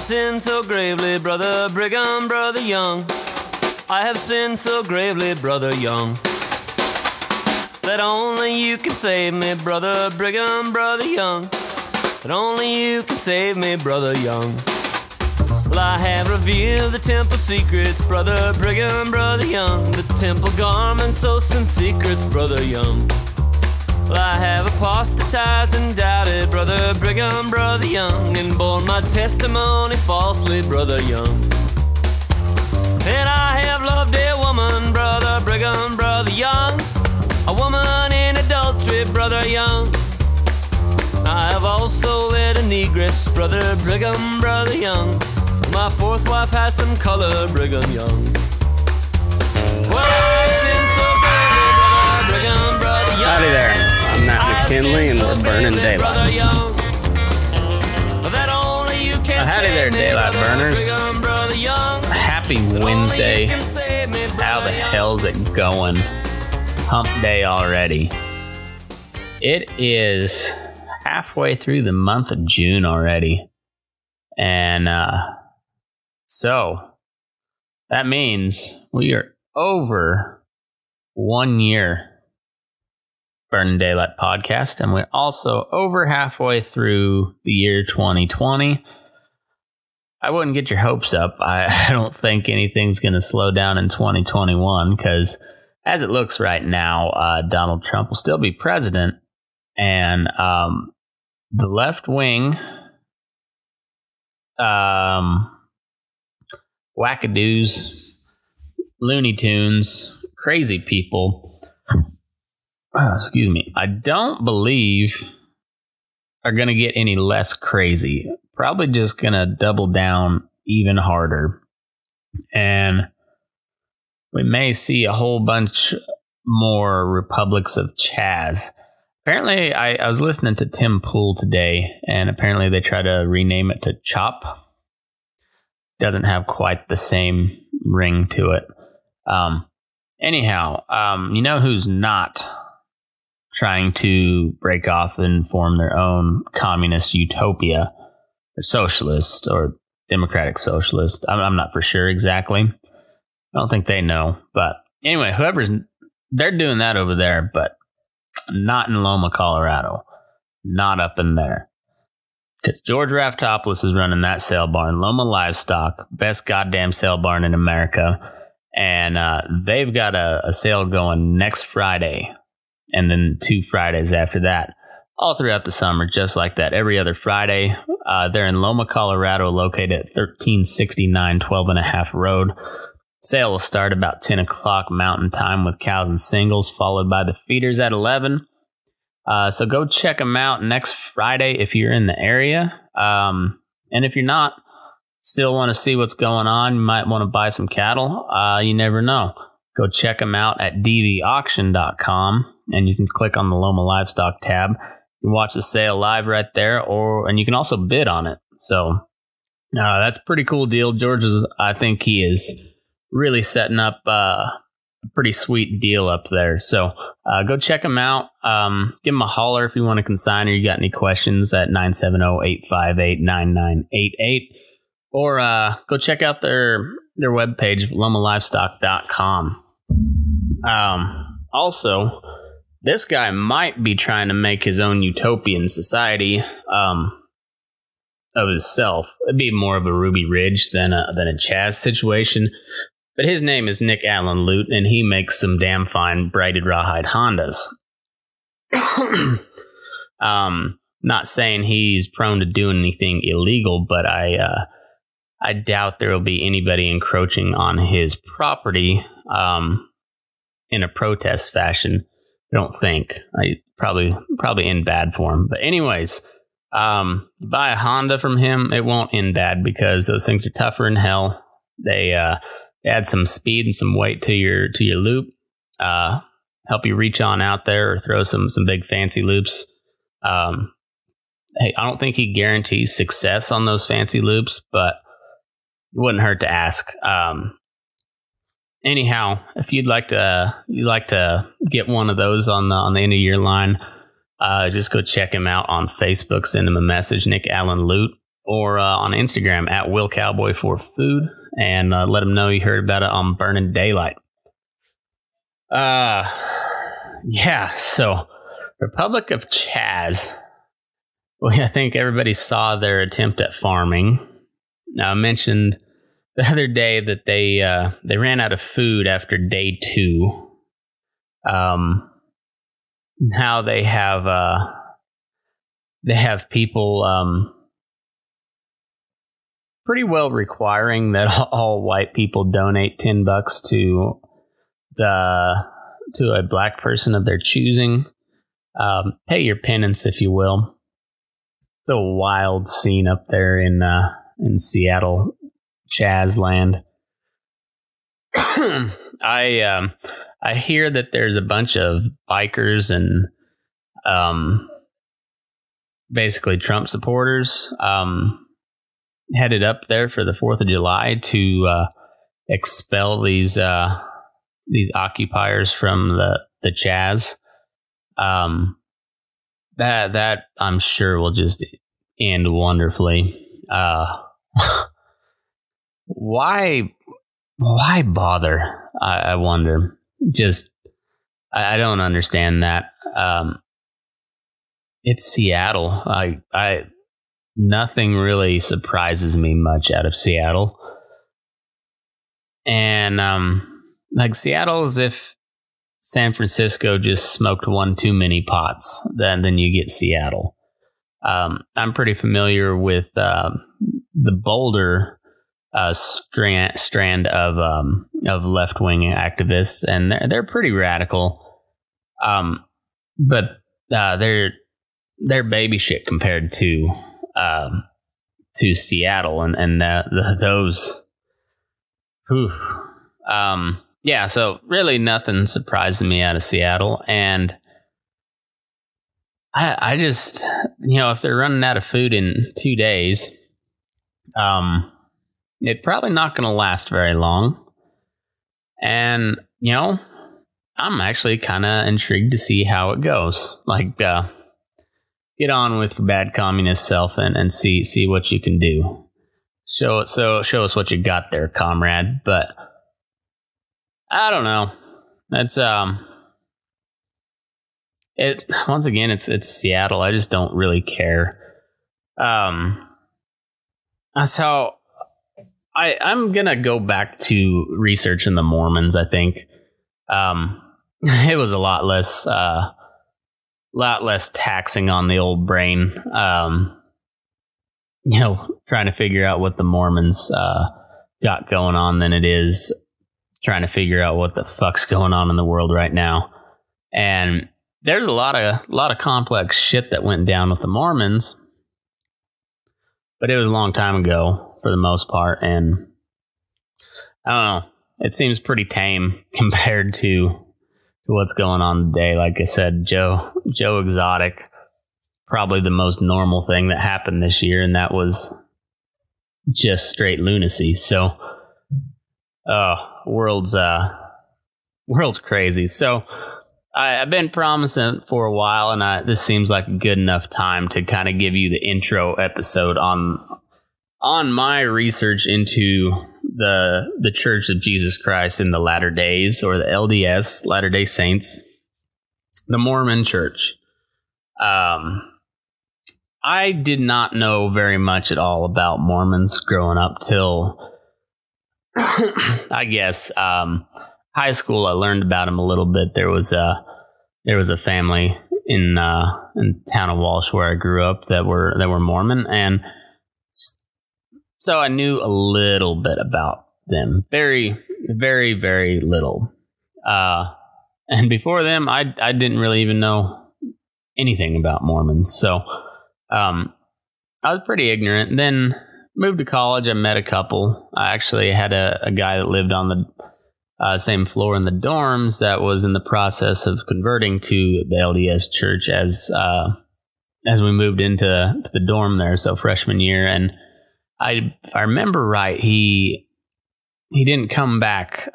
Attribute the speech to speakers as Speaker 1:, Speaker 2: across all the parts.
Speaker 1: sinned so gravely, Brother Brigham, Brother Young. I have sinned so gravely, Brother Young, that only you can save me, Brother Brigham, Brother Young. That only you can save me, Brother Young. Well, I have revealed the temple secrets, Brother Brigham, Brother Young. The temple garments, oaths and secrets, Brother Young. Well, I have apostatized and doubted, Brother Brigham, Brother Young, and borne my testimony falsely, Brother Young. And I have loved a woman, Brother Brigham, Brother Young, a woman in adultery, Brother Young. I have also led a negress, Brother Brigham, Brother Young. My fourth wife has some color, Brigham Young. Well, I sin so gravely, Brother Brigham, Brother Young.
Speaker 2: Howdy there. I'm Matt McKinley, and we're burning daylight. Howdy there, daylight burners. Happy Wednesday. How the hell's it going? Hump day already. It is halfway through the month of June already. And so that means we are over 1 year Burning Daylight podcast, and we're also over halfway through the year 2020. I wouldn't get your hopes up. I don't think anything's going to slow down in 2021 because as it looks right now, Donald Trump will still be president, and the left wing wackadoos, Looney Tunes, crazy people, excuse me, I don't believe are going to get any less crazy. Probably just going to double down even harder. And we may see a whole bunch more Republics of Chaz. Apparently, I was listening to Tim Pool today, and apparently they try to rename it to Chop. Doesn't have quite the same ring to it. Anyhow, you know who's not trying to break off and form their own communist utopia? Or socialist or democratic socialist. I'm not for sure exactly. I don't think they know. But anyway, they're doing that over there, but not in Loma, Colorado. Not up in there. Because George Raftopoulos is running that sale barn. Loma Livestock, best goddamn sale barn in America. And they've got a sale going next Friday. And then 2 Fridays after that. All throughout the summer, just like that. Every other Friday. They're in Loma, Colorado, located at 1369 12.5 Road. Sale will start about 10 o'clock Mountain Time with cows and singles, followed by the feeders at 11. So go check them out next Friday if you're in the area. And if you're not, still want to see what's going on, you might want to buy some cattle. You never know. Go check them out at dvauction.com, and you can click on the Loma Livestock tab. You can watch the sale live right there, and you can also bid on it. So that's a pretty cool deal. George I think he is really setting up a pretty sweet deal up there. So go check him out. Give him a holler if you want to consign or you got any questions at 970-858-9988. Or go check out their webpage, lomalivestock.com. Also, this guy might be trying to make his own utopian society of himself. It'd be more of a Ruby Ridge than a Chaz situation. But his name is Nick Allen Lute, and he makes some damn fine braided rawhide Hondas. Not saying he's prone to doing anything illegal, but I doubt there will be anybody encroaching on his property in a protest fashion. I don't think. Probably end bad for him. But anyways, buy a Honda from him. It won't end bad because those things are tougher than hell. They add some speed and some weight to your loop. Help you reach on out there or throw some big fancy loops. Hey, I don't think he guarantees success on those fancy loops, but it wouldn't hurt to ask. Anyhow, if you'd like to get one of those on the end of your line, just go check him out on Facebook. Send him a message, Nick Allen Lute. or on Instagram at WillCowboy4Food, and let them know you heard about it on Burning Daylight. Yeah, so Republic of Chaz. Well, I think everybody saw their attempt at farming. Now, I mentioned the other day that they ran out of food after day 2. Now they have people pretty well requiring that all white people donate $10 to a black person of their choosing. Pay your penance, if you will. It's a wild scene up there in Seattle, Chaz land. I hear that there's a bunch of bikers and basically Trump supporters headed up there for the 4th of July to expel these occupiers from the Chaz. That I'm sure will just end wonderfully. Why bother? I wonder. Just I don't understand that. It's Seattle. I nothing really surprises me much out of Seattle. And like Seattle is if San Francisco just smoked one too many pots, then you get Seattle. I'm pretty familiar with the Boulder strand of left-wing activists, and they're pretty radical. But they're baby shit compared to Seattle and those. Whew. Yeah, so really nothing surprising me out of Seattle, and I just, if they're running out of food in 2 days, it's probably not going to last very long. And, I'm actually kind of intrigued to see how it goes. Like, get on with your bad communist self and see what you can do. Show us what you got there, comrade. But I don't know. That's once again, it's Seattle. I just don't really care. So I'm gonna go back to researching the Mormons. I think it was a lot less taxing on the old brain. Trying to figure out what the Mormons got going on than it is trying to figure out what the fuck's going on in the world right now. And there's a lot of complex shit that went down with the Mormons, but it was a long time ago for the most part, and I don't know. It seems pretty tame compared to what's going on today. Like I said, Joe Exotic, probably the most normal thing that happened this year, and that was just straight lunacy. So, world's crazy. So I've been promising for a while, and this seems like a good enough time to kind of give you the intro episode on my research into the Church of Jesus Christ in the Latter Days, or the LDS, Latter-day Saints, the Mormon Church. I did not know very much at all about Mormons growing up till, I guess, high school. I learned about them a little bit. There was a family in town of Walsh where I grew up that were Mormon, and so I knew a little bit about them. Very, very, very little. And before them, I didn't really even know anything about Mormons. So I was pretty ignorant. And then moved to college. I met a couple. I actually had a guy that lived on the same floor in the dorms that was in the process of converting to the LDS church as we moved into the dorm there. So freshman year, and if I remember right, he didn't come back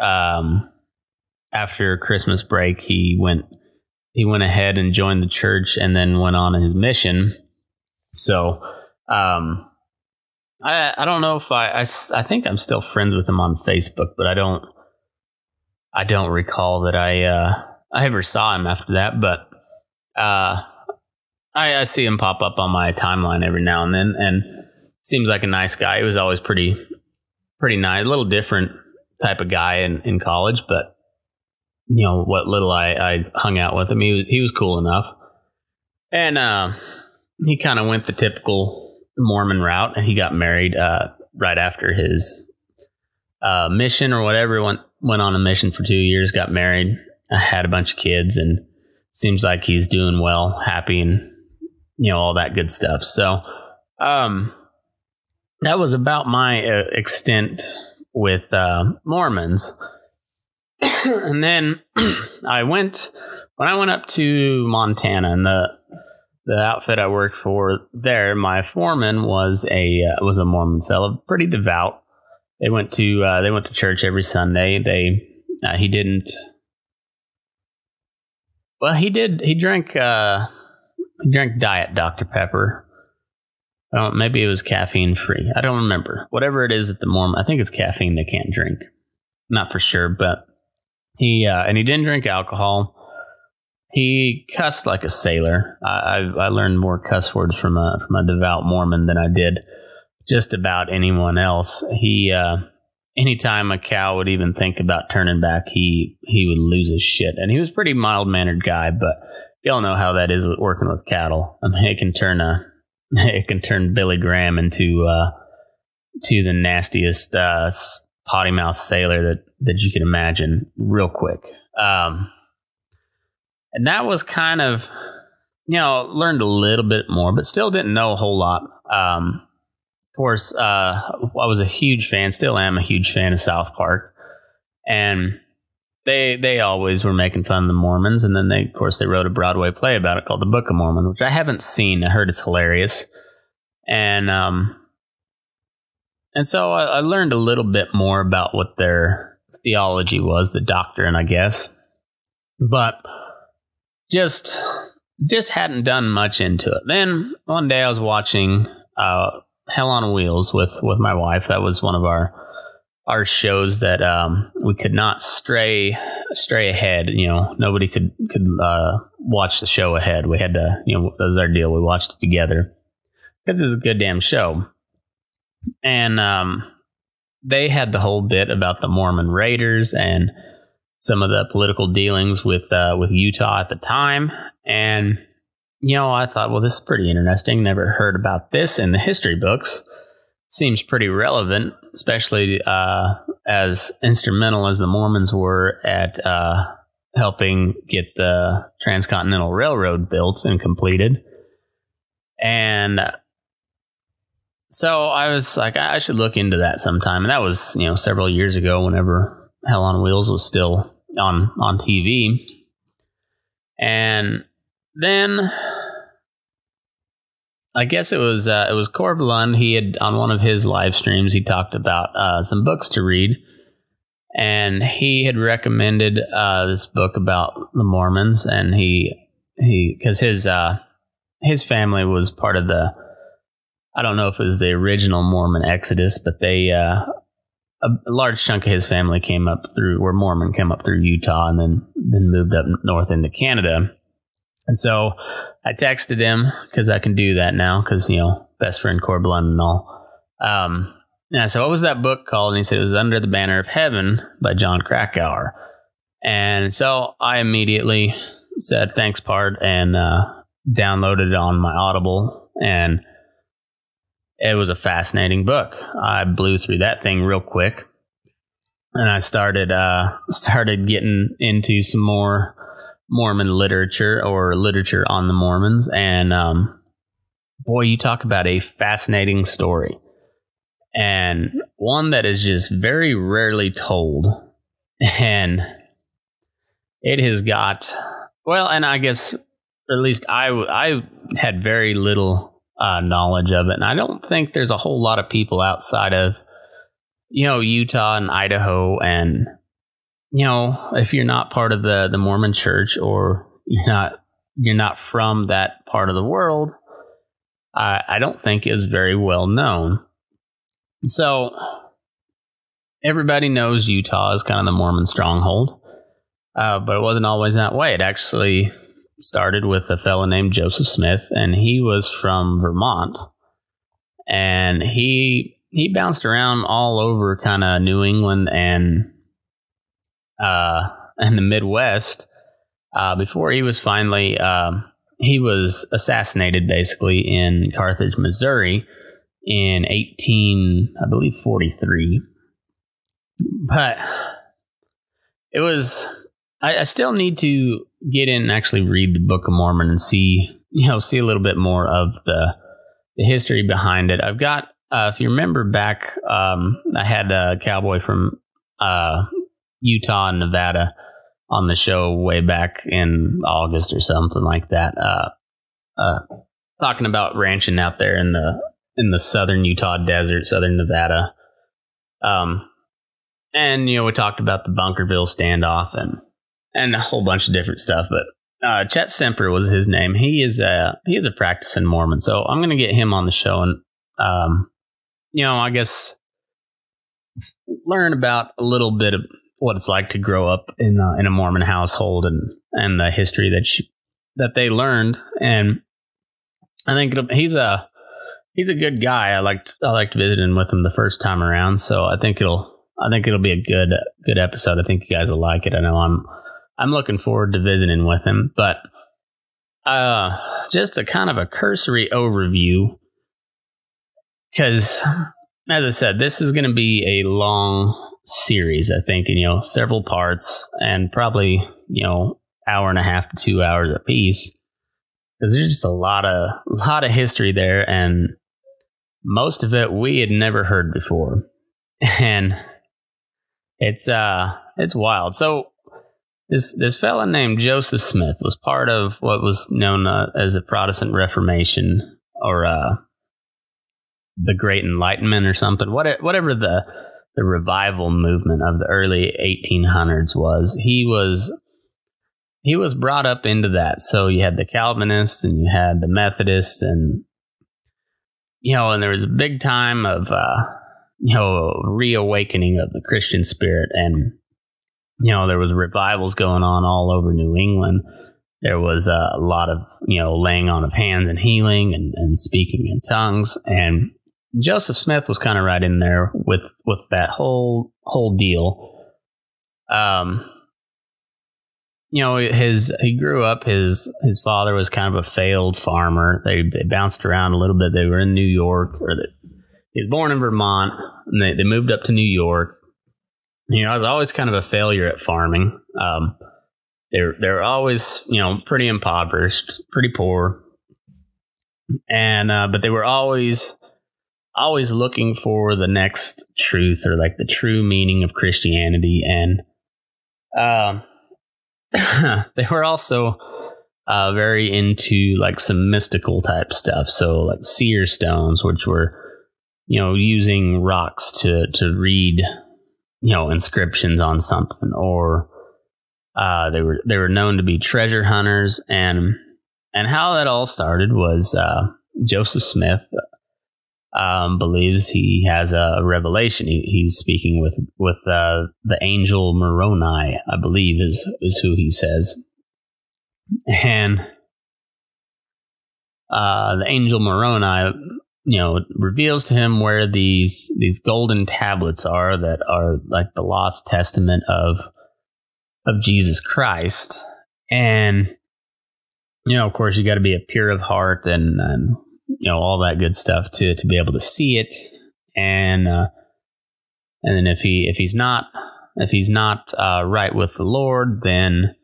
Speaker 2: after Christmas break. He went ahead and joined the church, and then went on his mission. So I don't know if I think I'm still friends with him on Facebook, but I don't recall that I ever saw him after that. But I see him pop up on my timeline every now and then, and seems like a nice guy. He was always pretty nice, a little different type of guy in college, but what little I hung out with him, he was cool enough, and he kind of went the typical Mormon route, and he got married right after his mission or whatever. Went on a mission for 2 years, got married, had a bunch of kids, and seems like he's doing well, happy, and all that good stuff. So that was about my extent with Mormons. And then when I went up to Montana, and the outfit I worked for there, my foreman was a Mormon fellow, pretty devout. They went to church every Sunday. He didn't. Well, he did. He drank Diet Dr. Pepper. Maybe it was caffeine free. I don't remember. Whatever it is at the Mormon, I think it's caffeine they can't drink. Not for sure, but he didn't drink alcohol. He cussed like a sailor. I learned more cuss words from a devout Mormon than I did just about anyone else. He anytime a cow would even think about turning back, he would lose his shit. And he was a pretty mild-mannered guy, but y'all know how that is with working with cattle. I mean, it can turn Billy Graham into the nastiest potty mouth sailor that you can imagine real quick. And that was kind of, learned a little bit more, but still didn't know a whole lot. Of course, I was a huge fan, still am a huge fan of South Park. And they always were making fun of the Mormons. And then they wrote a Broadway play about it called The Book of Mormon, which I haven't seen. I heard it's hilarious. And so I learned a little bit more about what their theology was, the doctrine, I guess. But just hadn't done much into it. Then one day I was watching Hell on Wheels with my wife. That was one of our shows that we could not stray ahead. Nobody could watch the show ahead. We had to, that was our deal. We watched it together because it's a good damn show. And they had the whole bit about the Mormon Raiders and some of the political dealings with Utah at the time. And, I thought, well, this is pretty interesting. Never heard about this in the history books. Seems pretty relevant, especially as instrumental as the Mormons were at helping get the Transcontinental Railroad built and completed. And so I was like, I should look into that sometime. And that was, several years ago, whenever Hell on Wheels was still on TV. And then I guess it was Corb Lund. He had, on one of his live streams, he talked about some books to read. And he had recommended this book about the Mormons. And because his family was part of I don't know if it was the original Mormon Exodus, but a large chunk of his family were Mormon, came up through Utah and then moved up north into Canada. And so I texted him because I can do that now because, best friend Corb Lund and all. And I said, what was that book called? And he said it was Under the Banner of Heaven by John Krakauer. And so I immediately said, thanks, Pard, and downloaded it on my Audible. And it was a fascinating book. I blew through that thing real quick, and I started getting into some more Mormon literature or literature on the Mormons. And boy, you talk about a fascinating story, and one that is just very rarely told. And it has got, well, and I guess at least I had very little knowledge of it. And I don't think there's a whole lot of people outside of, Utah and Idaho. And, if you're not part of the Mormon church, or you're not from that part of the world, I don't think is very well known. So everybody knows Utah is kind of the Mormon stronghold, but it wasn't always that way. It actually started with a fellow named Joseph Smith, and he was from Vermont, and he bounced around all over kind of New England and the Midwest before he was finally he was assassinated basically in Carthage, Missouri in 43. But it was, I still need to get in and actually read the Book of Mormon and see a little bit more of the history behind it. I've got, if you remember back, I had a cowboy from Utah and Nevada on the show way back in August or something like that, talking about ranching out there in the southern Utah desert, southern Nevada. And we talked about the Bunkerville standoff and a whole bunch of different stuff. But Chet Semper was his name. He is a practicing Mormon, so I'm going to get him on the show and I guess learn about a little bit of what it's like to grow up in a Mormon household and the history that they learned. And I think he's a good guy. I liked visiting with him the first time around, so I think it'll be a good episode. I think you guys will like it. I know I'm looking forward to visiting with him. But just a kind of a cursory overview, because as I said, this is going to be a long series, I think, several parts, and probably, hour and a half to 2 hours a piece, because there's just a lot of history there, and most of it we had never heard before, and it's wild. So this fella named Joseph Smith was part of what was known as the Protestant Reformation, or the Great Enlightenment or something, whatever the revival movement of the early 1800s was. He was brought up into that. So you had the Calvinists and you had the Methodists, and and there was a big time of reawakening of the Christian spirit, and there was revivals going on all over New England. There was a lot of laying on of hands and healing and speaking in tongues, and Joseph Smith was kind of right in there with that whole deal. He grew up. His father was kind of a failed farmer. They bounced around a little bit. They were in New York, he was born in Vermont, and they moved up to New York. I was always kind of a failure at farming. They're always pretty impoverished, pretty poor, and but they were always looking for the next truth, or like the true meaning of Christianity. And they were also very into like some mystical type stuff. So like seer stones, which were, using rocks to read, inscriptions on something, or they were known to be treasure hunters. And how that all started was Joseph Smith believes he has a revelation. He's speaking with the angel Moroni, I believe is who he says. And the angel Moroni, reveals to him where these golden tablets are that are like the lost testament of Jesus Christ. And of course, you got to be a pure of heart and all that good stuff to be able to see it. And then if he's not right with the Lord, then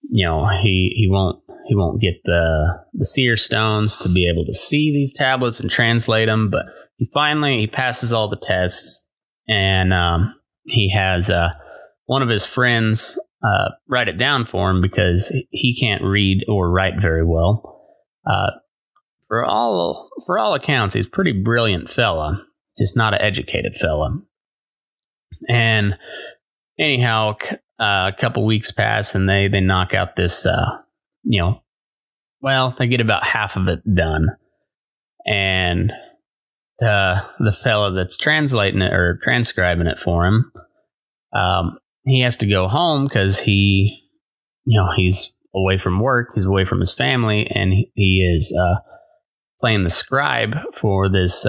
Speaker 2: he won't get the seer stones to be able to see these tablets and translate them. But he passes all the tests, and he has one of his friends write it down for him, because he can't read or write very well. For all accounts, he's a pretty brilliant fella, just not an educated fella. And anyhow, a couple weeks pass, and they knock out this, they get about half of it done. And the fella that's translating it or transcribing it for him, he has to go home because he's away from work, he's away from his family, and he is playing the scribe for this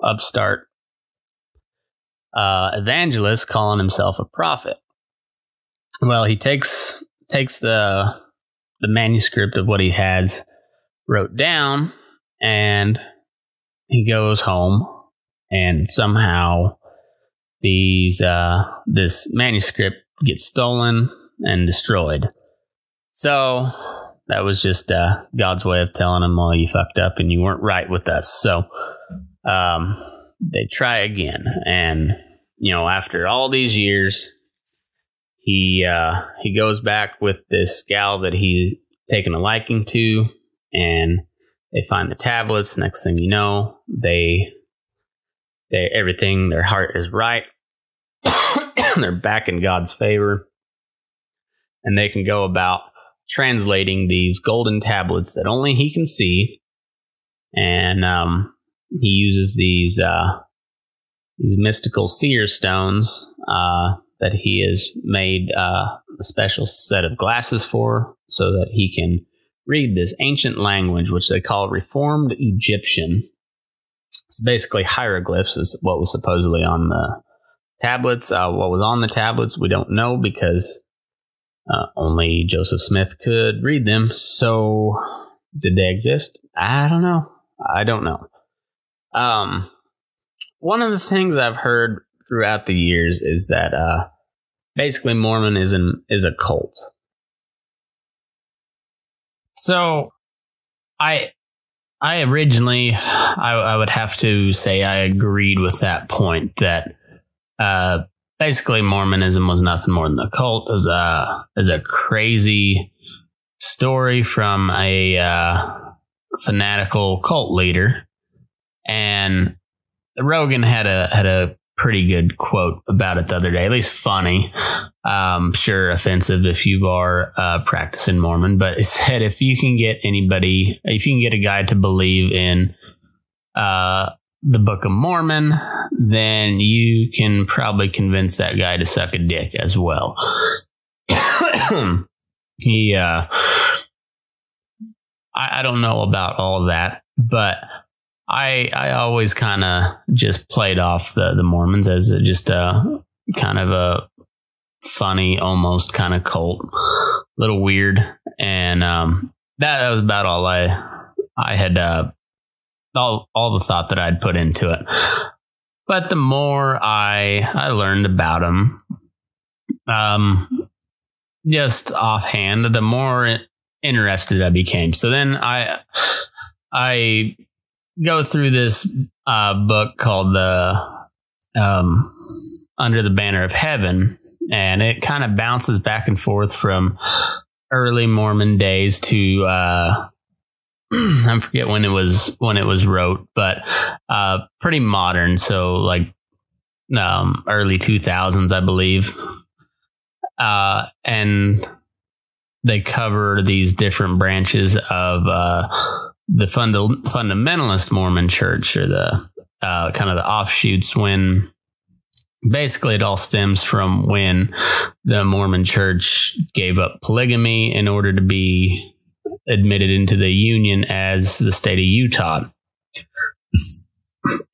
Speaker 2: upstart evangelist calling himself a prophet. Well, he takes the manuscript of what he has wrote down, and he goes home, and somehow this manuscript gets stolen and destroyed. So that was just God's way of telling him, well, you fucked up and you weren't right with us. So they try again, and after all these years, he goes back with this gal that he's taken a liking to, and they find the tablets. Next thing you know, their heart is right. They're back in God's favor, and they can go about translating these golden tablets that only he can see, and he uses these mystical seer stones that he has made a special set of glasses for, so that he can read this ancient language, which they call Reformed Egyptian. It's basically hieroglyphs, is what was supposedly on the tablets. What was on the tablets, we don't know, because only Joseph Smith could read them. So, did they exist? I don't know. One of the things I've heard throughout the years is that basically Mormonism is a cult. So, I originally, I would have to say I agreed with that point, that basically Mormonism was nothing more than a cult. It was a crazy story from a fanatical cult leader, and Rogan had a pretty good quote about it the other day, at least funny. Sure, offensive if you are practicing Mormon, but it said if you can get a guy to believe in the Book of Mormon, then you can probably convince that guy to suck a dick as well. I don't know about all that, but I always kind of just played off the Mormons as just a kind of a funny, almost kind of cult, a little weird, and that was about all I had, all the thought that I'd put into it. But the more I learned about them, just offhand, the more interested I became. So then I go through this book called Under the Banner of Heaven, and it kind of bounces back and forth from early Mormon days to I forget when it was wrote, but pretty modern. So like early 2000s, I believe, and they cover these different branches of the fundamentalist Mormon church, or the kind of the offshoots, when basically it all stems from when the Mormon church gave up polygamy in order to be admitted into the union as the state of Utah.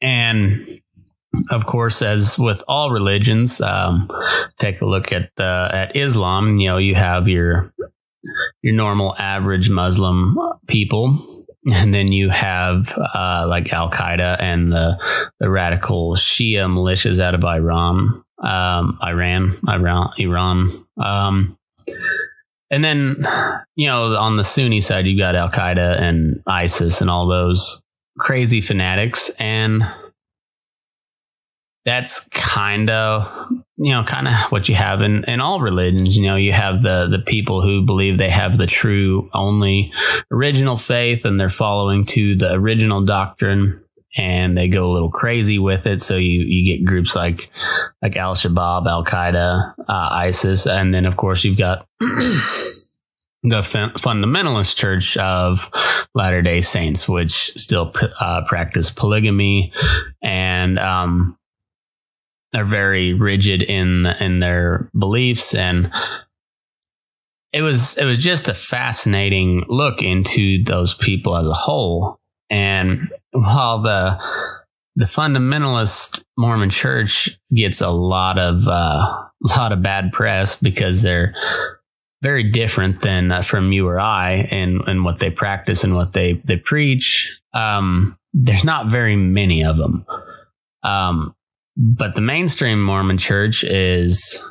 Speaker 2: And of course, as with all religions, take a look at Islam. You have your normal average Muslim people. And then you have like Al Qaeda and the radical Shia militias out of Iran. And then, on the Sunni side, you got Al Qaeda and ISIS and all those crazy fanatics. And that's kind of what you have in all religions. You have the people who believe they have the true only original faith, and they're following to the original doctrine, and they go a little crazy with it. So you get groups like Al-Shabaab, Al-Qaeda, ISIS, and then of course you've got the fundamentalist church of Latter-day Saints, which still practice polygamy and are very rigid in their beliefs. And it was just a fascinating look into those people as a whole. And while the fundamentalist Mormon church gets a lot of bad press because they're very different than from you or I and what they practice and what they preach. There's not very many of them. But the mainstream Mormon church is,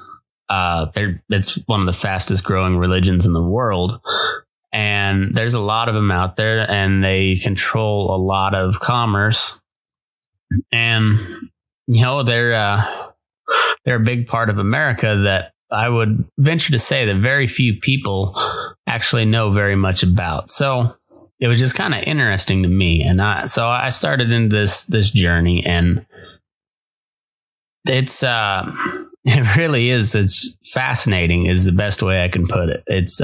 Speaker 2: it's one of the fastest growing religions in the world. And there's a lot of them out there, and they control a lot of commerce. And, they're a big part of America that I would venture to say that very few people actually know very much about. So it was just kind of interesting to me. And so I started into this journey, and it really is. It's fascinating is the best way I can put it. It's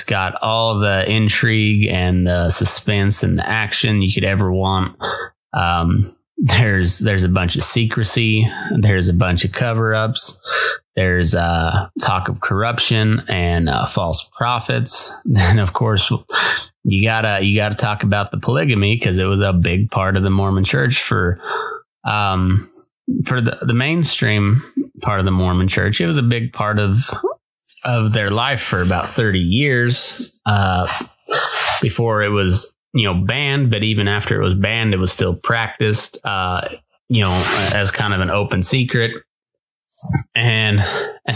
Speaker 2: got all the intrigue and the suspense and the action you could ever want. There's a bunch of secrecy. There's a bunch of cover-ups. There's talk of corruption and false prophets. Then, of course, you gotta talk about the polygamy, because it was a big part of the Mormon church for the mainstream part of the Mormon church. It was a big part of their life for about 30 years before it was banned. But even after it was banned, it was still practiced as kind of an open secret. And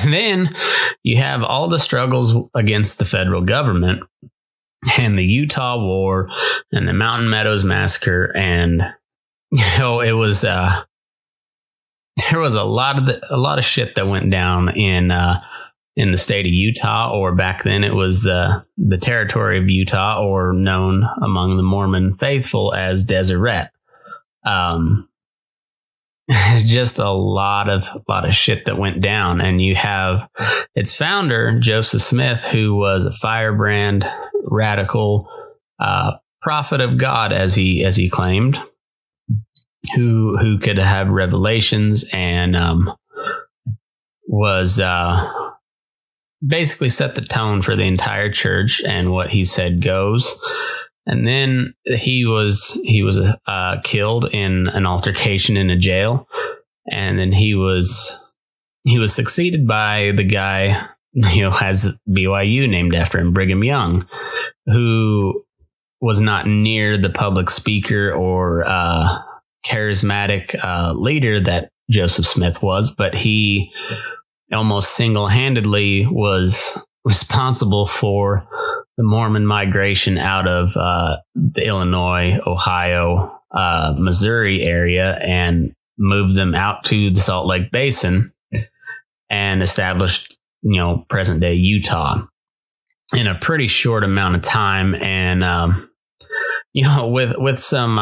Speaker 2: then you have all the struggles against the federal government and the Utah War and the Mountain Meadows Massacre. And it was there was a lot of shit that went down in the state of Utah, or back then it was the territory of Utah, or known among the Mormon faithful as Deseret. Just a lot of shit that went down. And you have its founder, Joseph Smith, who was a firebrand radical prophet of God, as he claimed, who could have revelations and was basically set the tone for the entire church, and what he said goes. And then he was killed in an altercation in a jail, and then he was succeeded by the guy has BYU named after him, Brigham Young, who was not near the public speaker or charismatic leader that Joseph Smith was, but he almost single-handedly was responsible for the Mormon migration out of the Illinois, Ohio, Missouri area, and moved them out to the Salt Lake Basin and established, present-day Utah in a pretty short amount of time. And with some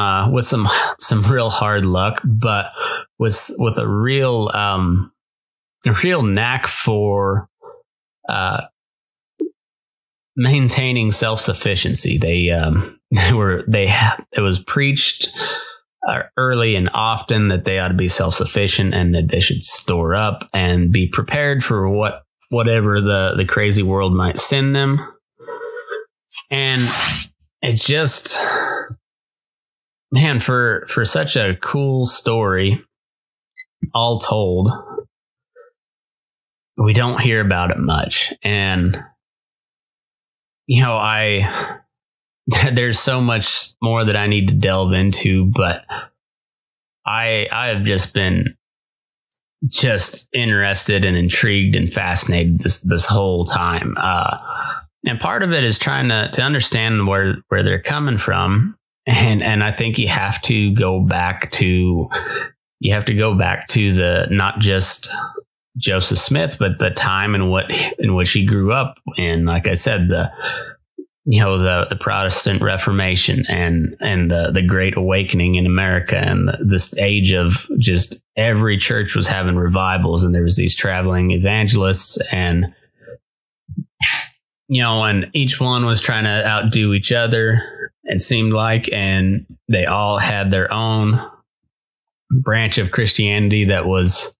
Speaker 2: real hard luck, but with a real knack for maintaining self-sufficiency. It was preached early and often that they ought to be self-sufficient, and that they should store up and be prepared for whatever the crazy world might send them. And it's just, man, for such a cool story, all told, we don't hear about it much. And, there's so much more that I need to delve into, but I have just been interested and intrigued and fascinated this whole time. And part of it is trying to understand where they're coming from. And I think you have to go back to the, not just Joseph Smith, but the time in which he grew up in. Like I said, the Protestant Reformation and the Great Awakening in America, and this age of just every church was having revivals, and there was these traveling evangelists, and and each one was trying to outdo each other, it seemed like, and they all had their own branch of Christianity that was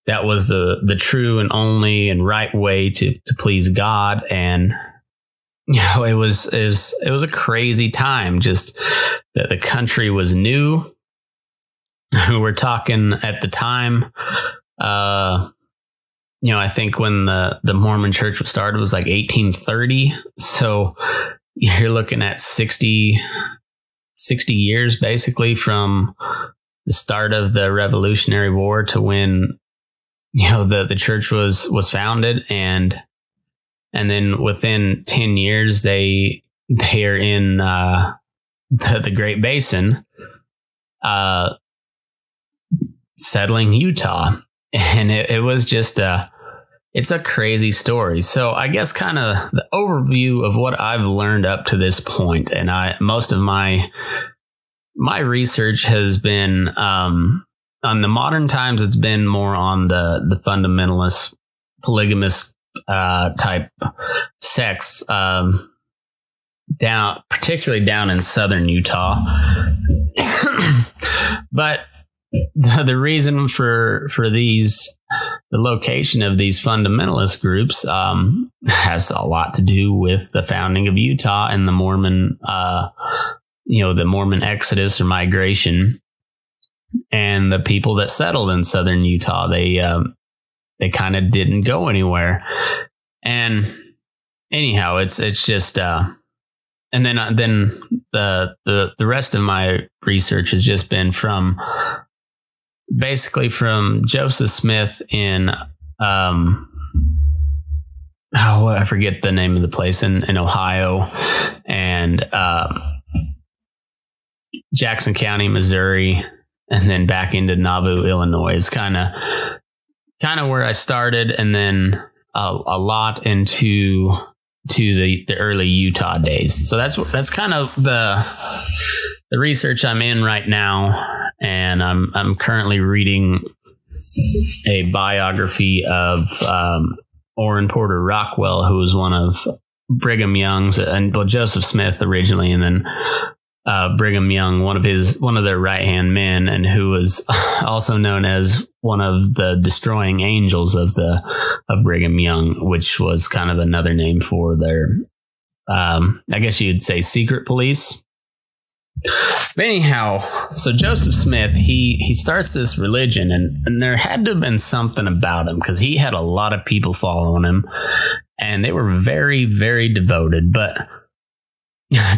Speaker 2: the true and only and right way to please God. And it was a crazy time. Just that the country was new. We're talking at the time, I think when the Mormon church was started, it was like 1830. So you're looking at 60 years basically from the start of the Revolutionary War to when, the church was founded. And then within 10 years, they are in the Great Basin, settling Utah. And it was just it's a crazy story. So I guess kind of the overview of what I've learned up to this point, and most of my research has been on the modern times. It's been more on the fundamentalist, polygamous type sects, particularly down in southern Utah. But the reason for the location of these fundamentalist groups has a lot to do with the founding of Utah and the Mormon, the Mormon exodus or migration, and the people that settled in southern Utah. They kind of didn't go anywhere, and anyhow, it's just and then the rest of my research has just been from Joseph Smith in I forget the name of the place in Ohio, and Jackson County, Missouri, and then back into Nauvoo, Illinois. It's kind of where I started, and then a lot into the early Utah days. So that's kind of the research I'm in right now. And I'm currently reading a biography of Orrin Porter Rockwell, who was one of Brigham Young's, Joseph Smith originally, and then Brigham Young, one of their right hand men, and who was also known as one of the destroying angels of Brigham Young, which was kind of another name for their, I guess you'd say, secret police. But anyhow, so Joseph Smith, he starts this religion, and there had to have been something about him, because he had a lot of people following him, and they were very, very devoted. But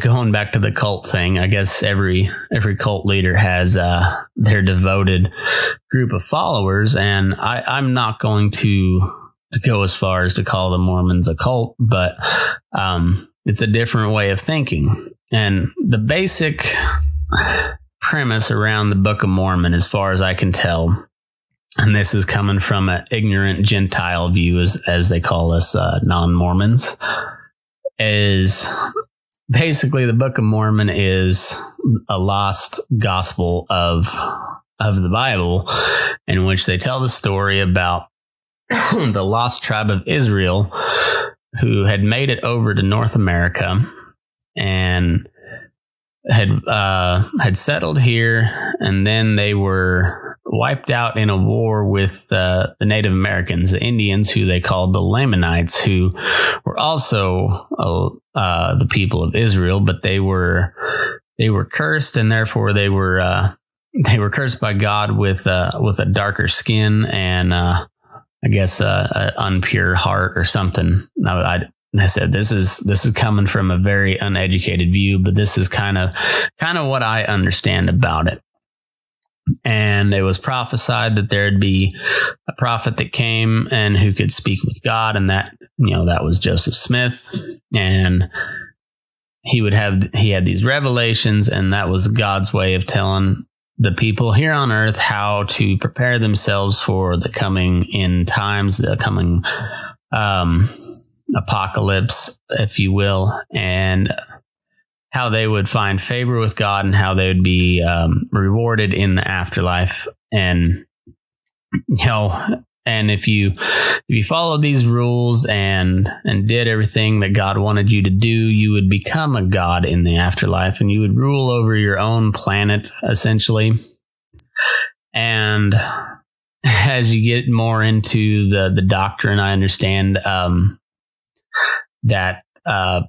Speaker 2: going back to the cult thing, I guess every cult leader has their devoted group of followers, and I'm not going to go as far as to call the Mormons a cult, but it's a different way of thinking. And the basic premise around the Book of Mormon, as far as I can tell, and this is coming from an ignorant Gentile view, as they call us non-Mormons, is basically the Book of Mormon is a lost gospel of the Bible, in which they tell the story about the lost tribe of Israel who had made it over to North America and had settled here, and then they were wiped out in a war with the Native Americans, the Indians, who they called the Lamanites, who were also the people of Israel, but they were cursed, and therefore they were cursed by God with a darker skin and I guess an unpure heart or something. I said this is coming from a very uneducated view, but this is kind of what I understand about it. And it was prophesied that there'd be a prophet that came and who could speak with God, and that was Joseph Smith, and he had these revelations, and that was God's way of telling the people here on earth how to prepare themselves for the coming end times, the coming apocalypse, if you will, and how they would find favor with God and how they would be rewarded in the afterlife. And And if you followed these rules and did everything that God wanted you to do, you would become a god in the afterlife, and you would rule over your own planet, essentially. And as you get more into the doctrine, I understand that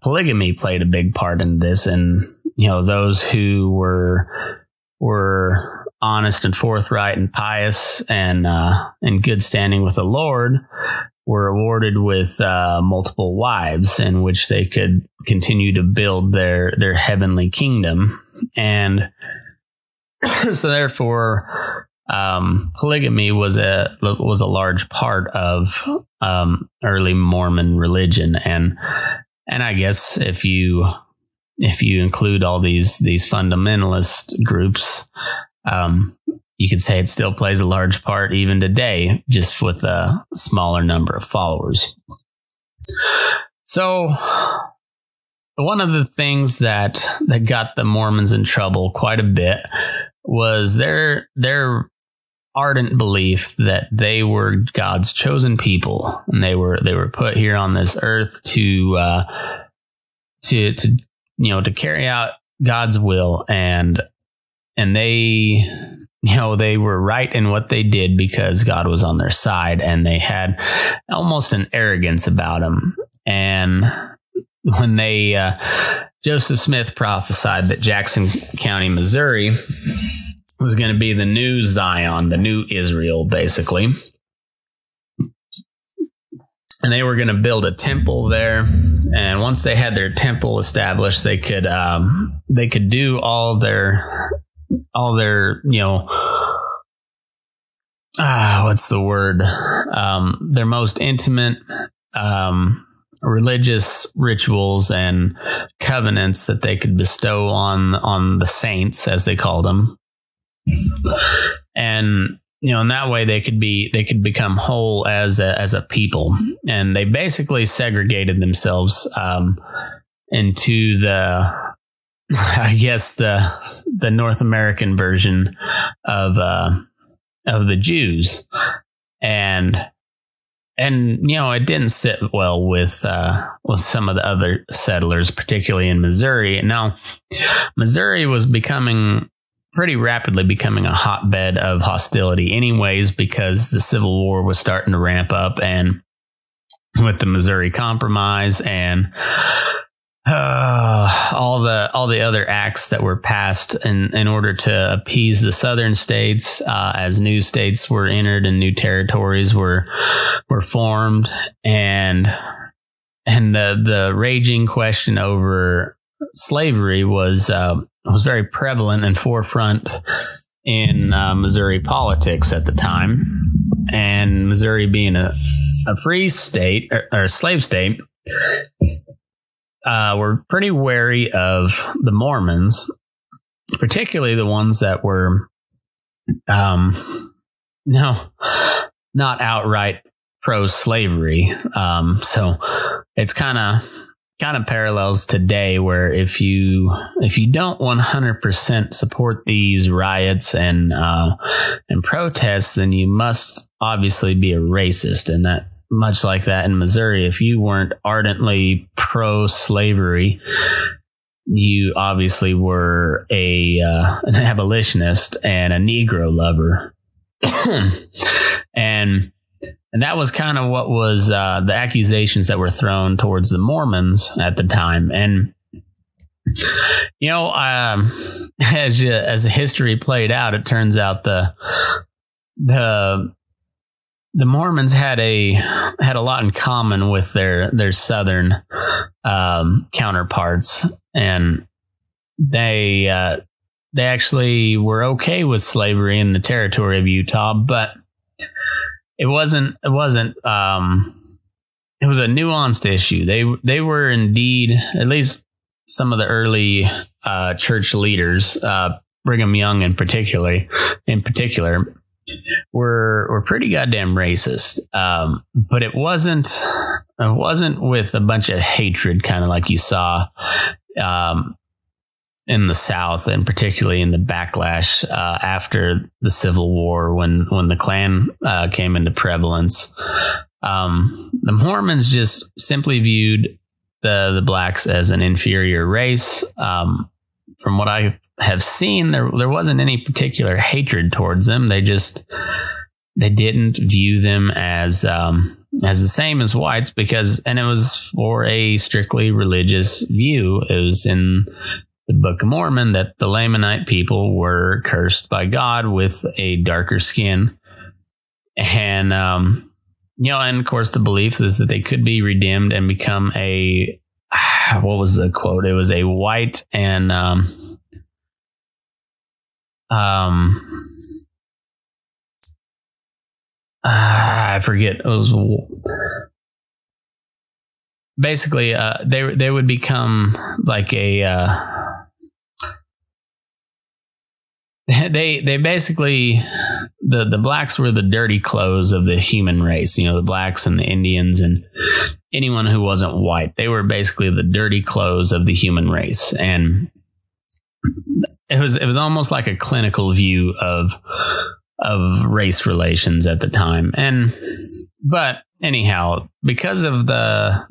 Speaker 2: polygamy played a big part in this, and those who were honest and forthright and pious and in good standing with the Lord were awarded with multiple wives, in which they could continue to build their heavenly kingdom. And so therefore polygamy was a large part of early Mormon religion. And I guess if you include all these fundamentalist groups, you could say it still plays a large part even today, just with a smaller number of followers. So one of the things that got the Mormons in trouble quite a bit was their ardent belief that they were God's chosen people, and they were put here on this earth to carry out God's will, and they were right in what they did because God was on their side, and they had almost an arrogance about them. And when Joseph Smith prophesied that Jackson County, Missouri was going to be the new Zion, the new Israel, basically. And they were going to build a temple there. And once they had their temple established, they could do all their what's the word? Their most intimate religious rituals and covenants that they could bestow on the saints, as they called them. And in that way they could become whole as a people. And they basically segregated themselves into the North American version of the Jews. And it didn't sit well with some of the other settlers, particularly in Missouri. Now, Missouri was pretty rapidly becoming a hotbed of hostility anyways, because the Civil War was starting to ramp up, and with the Missouri Compromise and all the other acts that were passed in order to appease the southern states, as new states were entered and new territories were formed, and the raging question over slavery was very prevalent and forefront in Missouri politics at the time. And Missouri being a free state or a slave state, were pretty wary of the Mormons, particularly the ones that were not outright pro-slavery. So it's kind of parallels today, where if you don't 100% support these riots and protests, then you must obviously be a racist. And that, much like that in Missouri, if you weren't ardently pro-slavery, you obviously were an abolitionist and a Negro lover. And that was kind of what was the accusations that were thrown towards the Mormons at the time. And, as the history played out, it turns out the Mormons had a lot in common with their southern counterparts, and they actually were okay with slavery in the territory of Utah, but it was a nuanced issue. They were indeed, at least some of the early church leaders, Brigham Young in particular, were pretty goddamn racist. But it wasn't with a bunch of hatred, kind of like you saw in the South, and particularly in the backlash after the Civil War, when the Klan came into prevalence. The Mormons just simply viewed the blacks as an inferior race. From what I have seen, there wasn't any particular hatred towards them. They didn't view them as the same as whites, and it was for a strictly religious view. It was in the Book of Mormon that the Lamanite people were cursed by God with a darker skin, and and of course the belief is that they could be redeemed and become a, what was the quote? It was a white and I forget. It was basically they would become like a they basically, the blacks were the dirty clothes of the human race. The blacks and the Indians and anyone who wasn't white. They were basically the dirty clothes of the human race, and it was almost like a clinical view of race relations at the time. But anyhow, because of the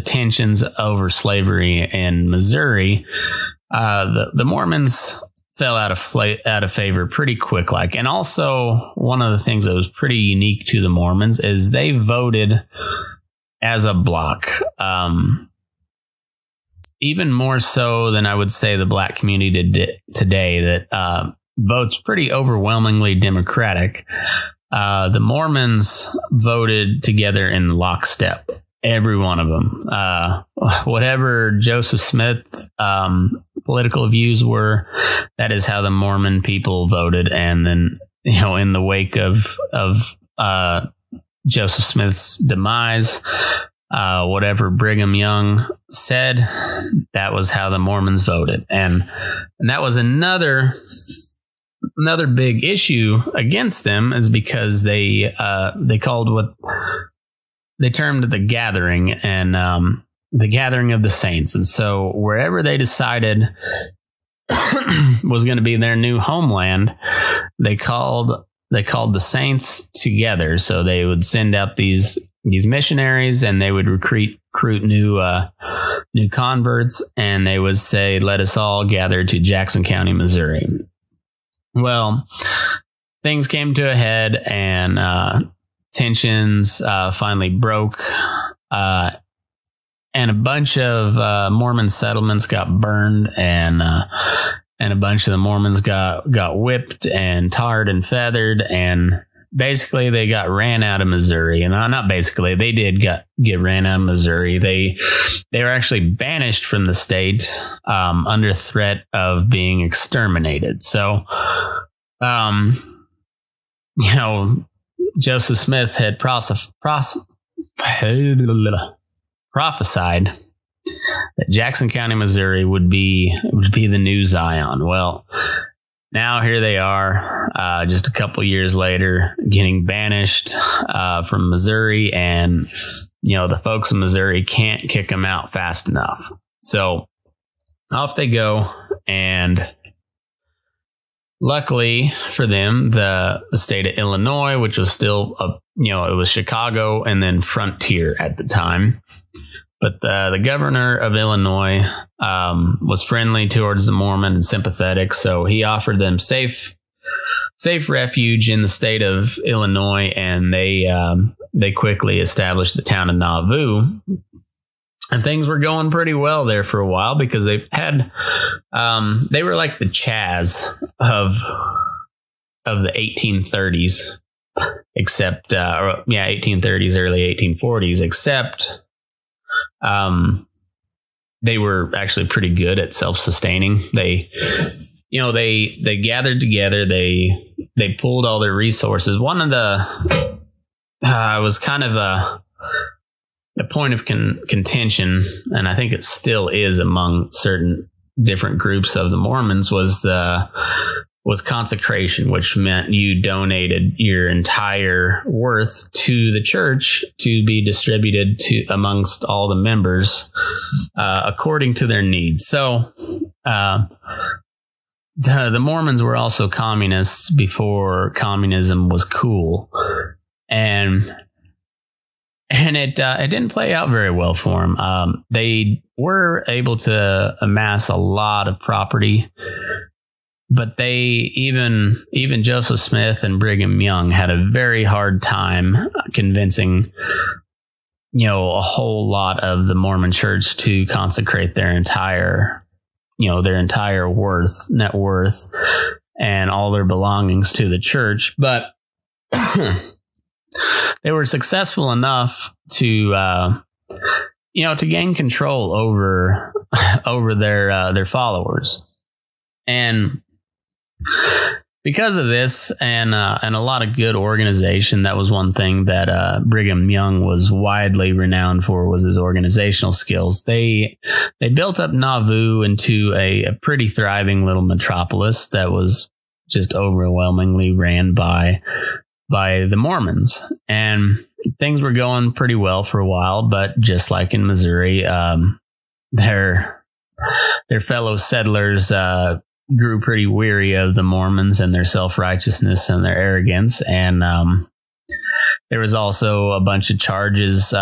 Speaker 2: tensions over slavery in Missouri, the Mormons fell out of favor pretty quick. And also, one of the things that was pretty unique to the Mormons is they voted as a block, even more so than I would say the black community did today, that votes pretty overwhelmingly Democratic. The Mormons voted together in lockstep, every one of them. Whatever Joseph Smith political views were, that is how the Mormon people voted. And then, in the wake of Joseph Smith's demise, whatever Brigham Young said, that was how the Mormons voted. And that was another big issue against them, is because they called what they termed the gathering, and the gathering of the saints. And so wherever they decided was going to be their new homeland, they called the saints together. So they would send out these missionaries, and they would recruit new converts, and they would say, "Let us all gather to Jackson County, Missouri." Well, things came to a head, and tensions finally broke, and a bunch of Mormon settlements got burned, and a bunch of the Mormons got whipped and tarred and feathered, and basically they got ran out of Missouri. And not basically, they did get ran out of Missouri. They were actually banished from the state under threat of being exterminated. So, Joseph Smith had prophesied that Jackson County, Missouri would be the new Zion. Well, now here they are, just a couple years later, getting banished from Missouri, and the folks in Missouri can't kick them out fast enough. So off they go, and luckily for them, the state of Illinois, which was still it was Chicago and then Frontier at the time. But the governor of Illinois was friendly towards the Mormon and sympathetic, so he offered them safe refuge in the state of Illinois, and they quickly established the town of Nauvoo. And things were going pretty well there for a while, because they were like the Chaz of the 1830s, except 1830s, early 1840s, except they were actually pretty good at self-sustaining. They gathered together. They pulled all their resources. One of the was kind of a point of contention, and I think it still is among certain different groups of the Mormons, was the was consecration, which meant you donated your entire worth to the church to be distributed to amongst all the members according to their needs. So the Mormons were also communists before communism was cool, and it didn't play out very well for them. They were able to amass a lot of property, but they even Joseph Smith and Brigham Young had a very hard time convincing, a whole lot of the Mormon Church to consecrate their entire net worth, and all their belongings to the church. But they were successful enough to gain control over their followers. And because of this and a lot of good organization, that was one thing that Brigham Young was widely renowned for, was his organizational skills. They built up Nauvoo into a pretty thriving little metropolis that was just overwhelmingly ran by the Mormons. And things were going pretty well for a while, but just like in Missouri, their fellow settlers grew pretty weary of the Mormons and their self-righteousness and their arrogance. And there was also a bunch of charges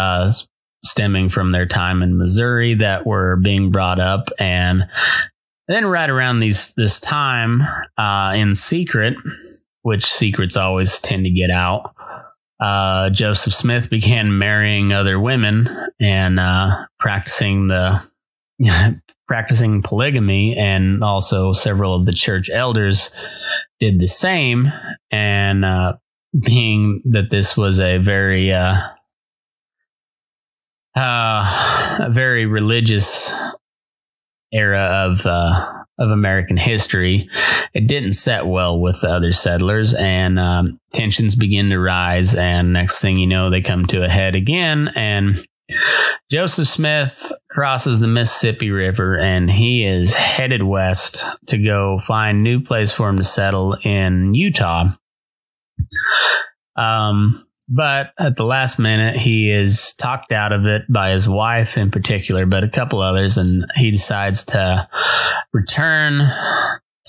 Speaker 2: stemming from their time in Missouri that were being brought up. And then right around this time, in secret, which secrets always tend to get out, Joseph Smith began marrying other women and practicing polygamy, and also several of the church elders did the same. And being that this was a very religious era of American history, it didn't set well with the other settlers, and tensions begin to rise. And next thing you know, they come to a head again, and Joseph Smith crosses the Mississippi River, and he is headed west to go find a new place for him to settle in Utah. But at the last minute, he is talked out of it by his wife in particular, but a couple others, and he decides to return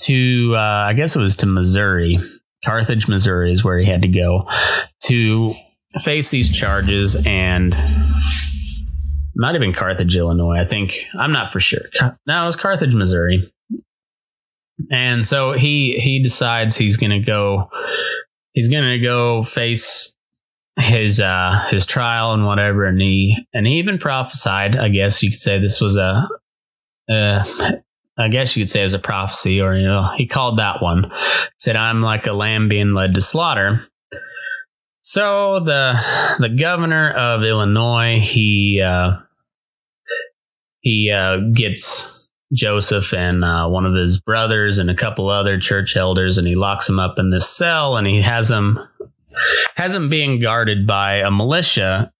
Speaker 2: to, I guess it was to Missouri. Carthage, Missouri is where he had to go to face these charges, and might have been Carthage, Illinois. I'm not for sure. No, it was Carthage, Missouri. And so he decides he's going to go face his trial and whatever. And he even prophesied, I guess you could say this was a prophecy, or, he called that one. Said, "I'm like a lamb being led to slaughter." So the governor of Illinois, he gets Joseph and one of his brothers and a couple other church elders, and he locks them up in this cell, and he has them being guarded by a militia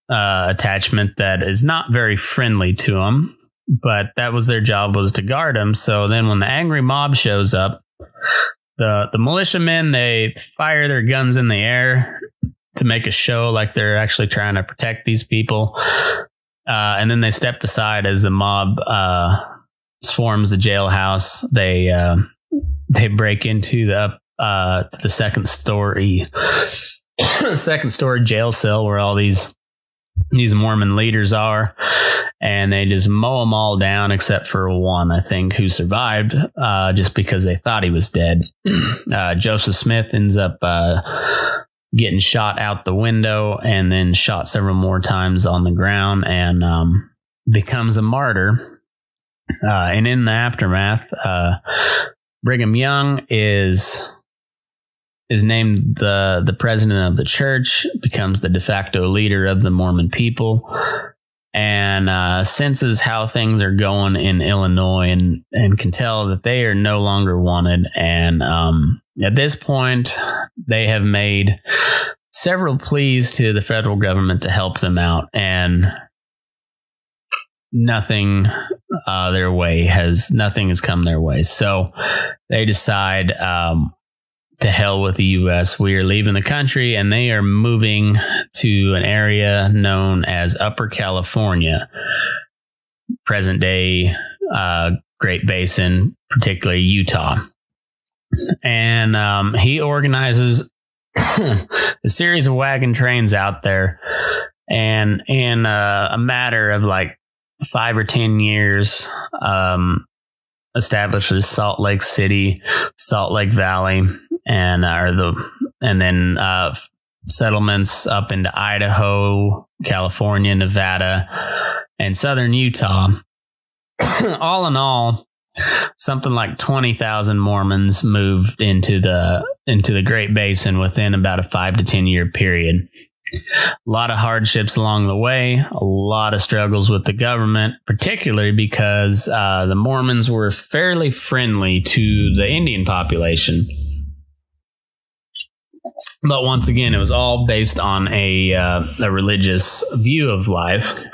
Speaker 2: attachment that is not very friendly to him, but that was their job, was to guard him. So then when the angry mob shows up, the militiamen, they fire their guns in the air to make a show like they're actually trying to protect these people. And then they stepped aside as the mob swarms the jailhouse. They break into the second story jail cell where all these Mormon leaders are, and they just mow them all down except for one, I think, who survived just because they thought he was dead. Joseph Smith ends up getting shot out the window, and then shot several more times on the ground, and becomes a martyr. And in the aftermath, Brigham Young is named the president of the church, becomes the de facto leader of the Mormon people, and senses how things are going in Illinois, and can tell that they are no longer wanted. And at this point, they have made several pleas to the federal government to help them out, and nothing their way. Nothing has come their way. So they decide, to hell with the U.S. We are leaving the country, and they are moving to an area known as Upper California, present day Great Basin, particularly Utah. And he organizes a series of wagon trains out there, and in a matter of like 5 or 10 years, establishes Salt Lake City, Salt Lake Valley, and then settlements up into Idaho, California, Nevada, and southern Utah. All in all, something like 20,000 Mormons moved into the Great Basin within about a 5 to 10 year period. A lot of hardships along the way, a lot of struggles with the government, particularly because the Mormons were fairly friendly to the Indian population. But once again, it was all based on a religious view of life.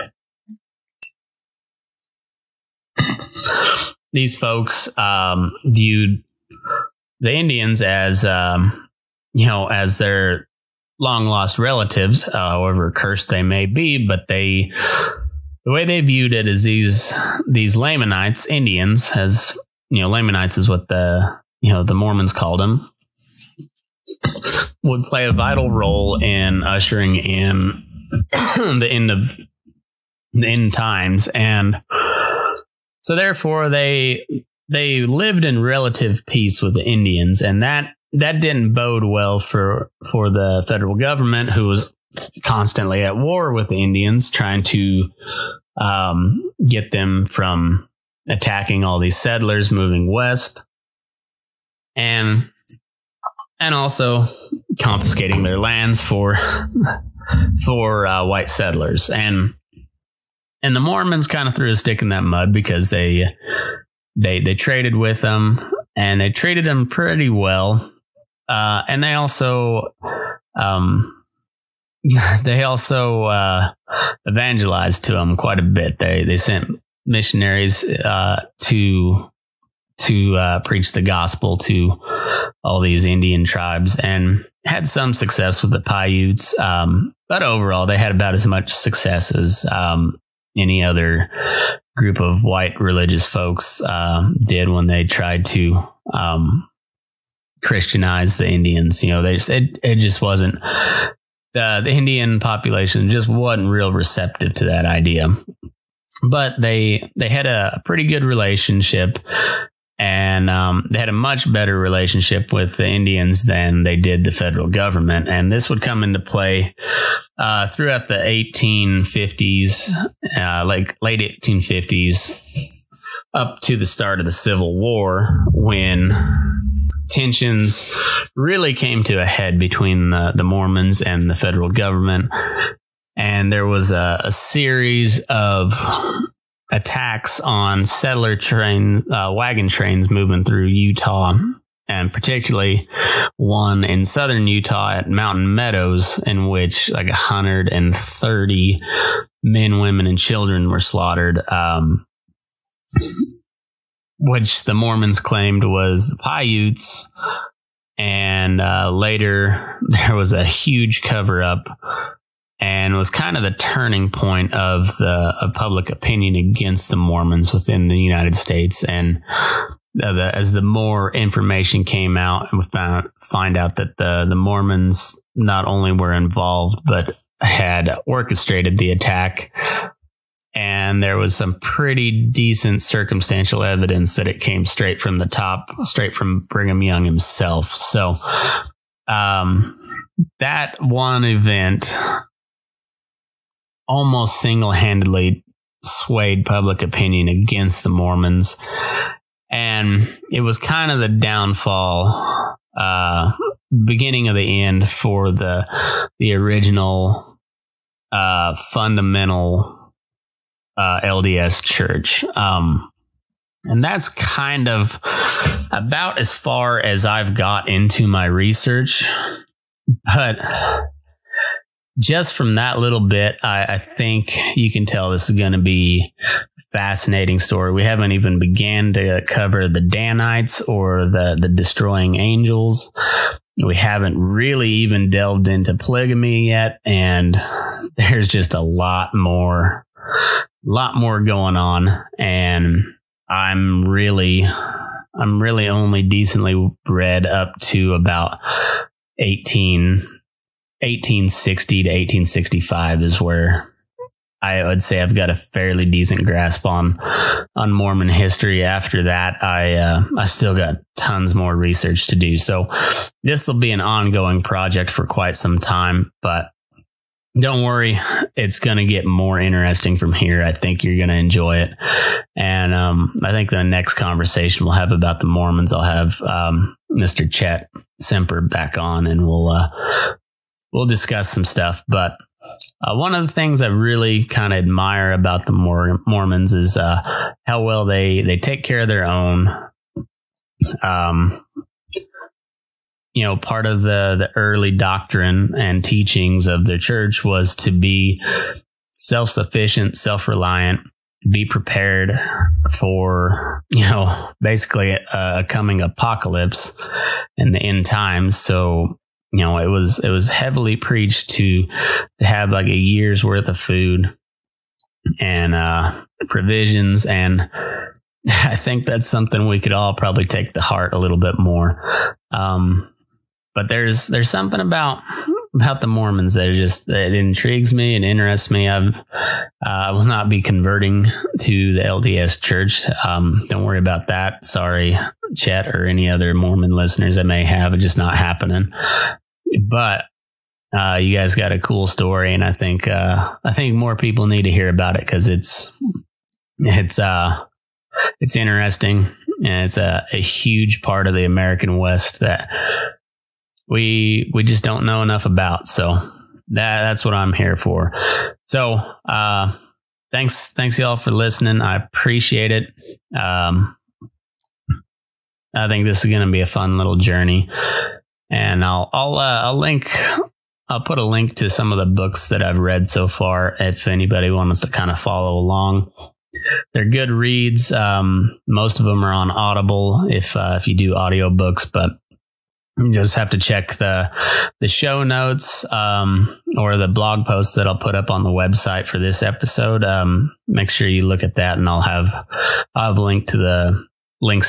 Speaker 2: These folks viewed the Indians as, as their long lost relatives, however cursed they may be. But the way they viewed it is these Lamanites, Indians, as Lamanites is what the Mormons called them, would play a vital role in ushering in the end times. And so therefore they lived in relative peace with the Indians, and that didn't bode well for the federal government, who was constantly at war with the Indians, trying to get them from attacking all these settlers moving west, and also confiscating their lands for white settlers. And the Mormons kind of threw a stick in that mud because they traded with them, and they treated them pretty well. And they also evangelized to them quite a bit. They sent missionaries to preach the gospel to all these Indian tribes, and had some success with the Paiutes. But overall, they had about as much success as any other group of white religious folks did when they tried to Christianize the Indians. It just wasn't, the Indian population just wasn't real receptive to that idea. But they had a pretty good relationship, and they had a much better relationship with the Indians than they did the federal government. And this would come into play throughout the 1850s, like late 1850s, up to the start of the Civil War, when tensions really came to a head between the Mormons and the federal government. And there was a series of attacks on settler wagon trains moving through Utah, and particularly one in southern Utah at Mountain Meadows, in which like 130 men, women, and children were slaughtered, which the Mormons claimed was the Paiutes. And later there was a huge cover-up, and was kind of the turning point of public opinion against the Mormons within the United States. And as the more information came out, and we find out that the Mormons not only were involved, but had orchestrated the attack. And there was some pretty decent circumstantial evidence that it came straight from the top, straight from Brigham Young himself. So that one event almost single-handedly swayed public opinion against the Mormons. And it was kind of the downfall, beginning of the end for the original fundamental LDS church. And that's kind of about as far as I've got into my research. But just from that little bit, I think you can tell this is going to be fascinating story. We haven't even began to cover the Danites or the destroying angels. We haven't really even delved into polygamy yet, and there's just a lot more going on. And I'm really only decently read up to about 1860 to 1865 is where I would say I've got a fairly decent grasp on Mormon history. After that, I still got tons more research to do. So this will be an ongoing project for quite some time, but don't worry, it's going to get more interesting from here. I think you're going to enjoy it. And I think the next conversation we'll have about the Mormons, I'll have Mr. Chet Semper back on, and we'll discuss some stuff. But one of the things I really kind of admire about the Mormons is how well they take care of their own. Part of the early doctrine and teachings of their church was to be self-sufficient, self-reliant, be prepared for, basically a coming apocalypse in the end times. So, it was heavily preached to have like a year's worth of food and provisions. And I think that's something we could all probably take to heart a little bit more. But there's something about the Mormons that intrigues me and interests me. I will not be converting to the LDS church. Don't worry about that. Sorry, Chet or any other Mormon listeners I may have. It's just not happening. But you guys got a cool story, and I think more people need to hear about it because it's interesting, and it's a huge part of the American West that we just don't know enough about. So that's what I'm here for. So thanks y'all for listening. I appreciate it. I think this is going to be a fun little journey, and I'll put a link to some of the books that I've read so far if anybody wants to kind of follow along. They're good reads. Most of them are on Audible if you do audiobooks, but you just have to check the show notes or the blog post that I'll put up on the website for this episode. Make sure you look at that, and I'll have links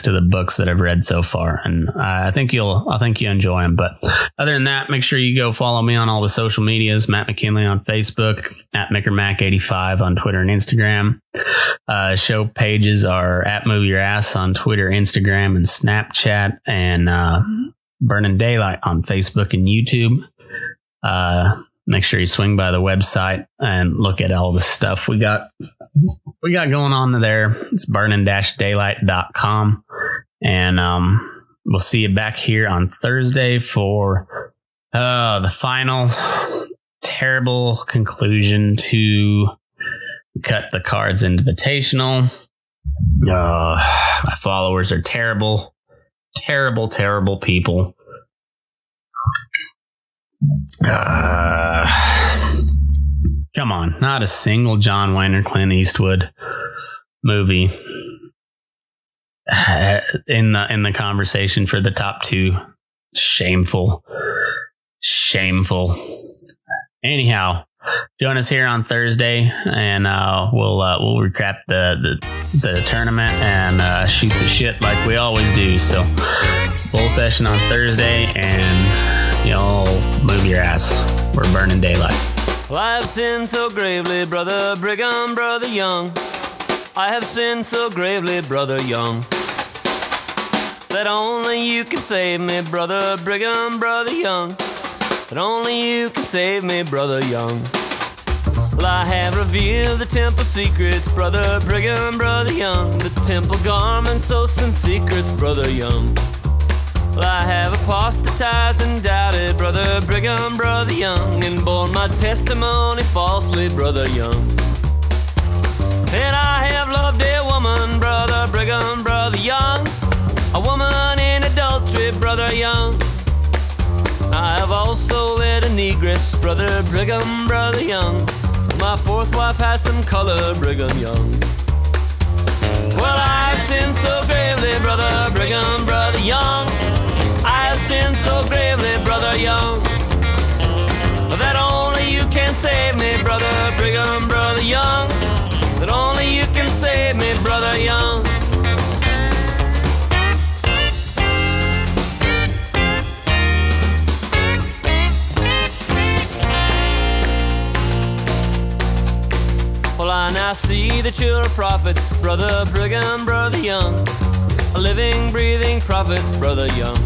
Speaker 2: to the books that I've read so far, and I think you'll enjoy them. But other than that, make sure you go follow me on all the social medias. Matt McKinley on Facebook, at MickerMac85 on Twitter and Instagram. Show pages are at Move Your Ass on Twitter, Instagram, and Snapchat, and Burning Daylight on Facebook and YouTube. Make sure you swing by the website and look at all the stuff we got going on there. It's burning-daylight.com. And we'll see you back here on Thursday for the final terrible conclusion to Cut the Cards Invitational. My followers are terrible. Terrible, terrible people. Come on, not a single John Wayne or Clint Eastwood movie in the conversation for the top two. Shameful. Anyhow, join us here on Thursday, and we'll recap the tournament and shoot the shit like we always do. So, full session on Thursday, and y'all move your ass. We're burning daylight.
Speaker 1: Well, I have sinned so gravely, brother Brigham, brother Young. I have sinned so gravely, brother Young, that only you can save me, brother Brigham, brother Young. That only you can save me, brother Young. Well, I have revealed the temple secrets, brother Brigham, brother Young. The temple garments, oaths and secrets, brother Young. Well, I have apostatized and doubted, brother Brigham, brother Young, and borne my testimony falsely, brother Young. And I have loved a woman, brother Brigham, brother Young, a woman in adultery, brother Young. I have also led a negress, brother Brigham, brother Young. My fourth wife has some color, Brigham Young. Well, I've sinned so gravely, Brother Brigham, Brother Young. I have sinned so gravely, Brother Young, that only you can save me, Brother Brigham, Brother Young. That only you can save me, Brother Young. Well, I now see that you're a prophet, Brother Brigham, Brother Young. A living, breathing prophet, Brother Young.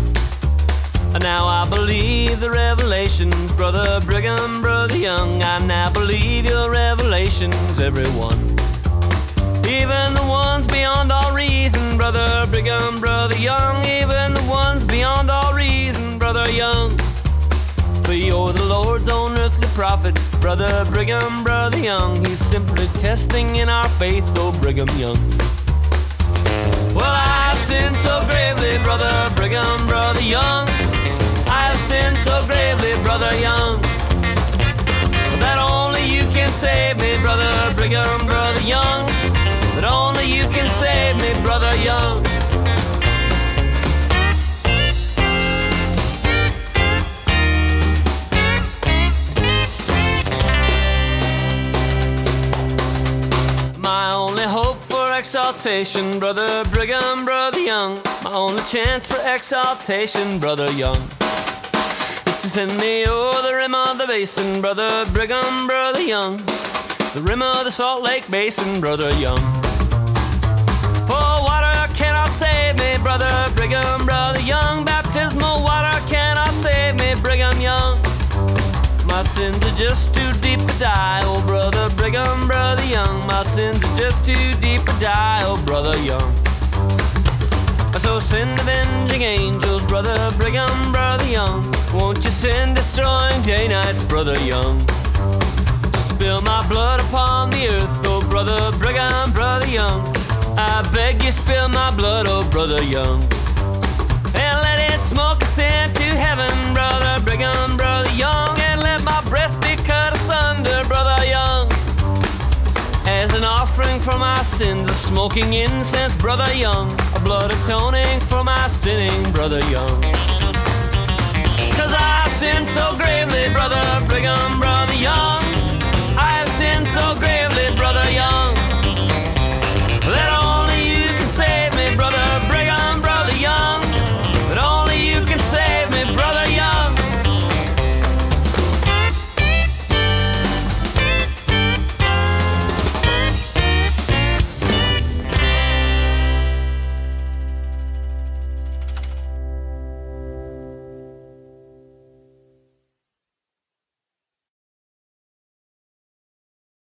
Speaker 1: And now I believe the revelations, Brother Brigham, Brother Young. I now believe your revelations, everyone. Even the ones beyond all reason, Brother Brigham, Brother Young. Even the ones beyond all reason, Brother Young. For you're the Lord's own earthly prophet, Brother Brigham, Brother Young. He's simply testing in our faith, oh Brigham Young. Well, I've sinned so gravely, Brother Brigham, Brother Young. I've sinned so gravely, Brother Young, that only you can save me, Brother Brigham, Brother Young. That only you can save me, Brother Young. My only hope for exaltation, Brother Brigham, Brother Young. My only chance for exaltation, Brother Young, is to send me over the rim of the basin, Brother Brigham, Brother Young. The rim of the Salt Lake Basin, Brother Young. For water cannot save me, Brother Brigham, Brother Young. Baptismal water cannot save me, Brigham Young. My sins are just too deep to die, oh Brother Brigham, Brother Young. My sins are just too deep to die, oh Brother Young. So send avenging angels, Brother Brigham, Brother Young. Won't you send destroying day nights, Brother Young? Spill my blood upon the earth, oh Brother Brigham, Brother Young. I beg you, spill my blood, oh Brother Young. And let it smoke us into heaven, Brother Brigham, Brother Young. And let my breast be cut asunder, Brother Young, as an offering for my sins, a smoking incense, Brother Young. A blood atoning for my sinning, Brother Young. 'Cause I've sinned so great,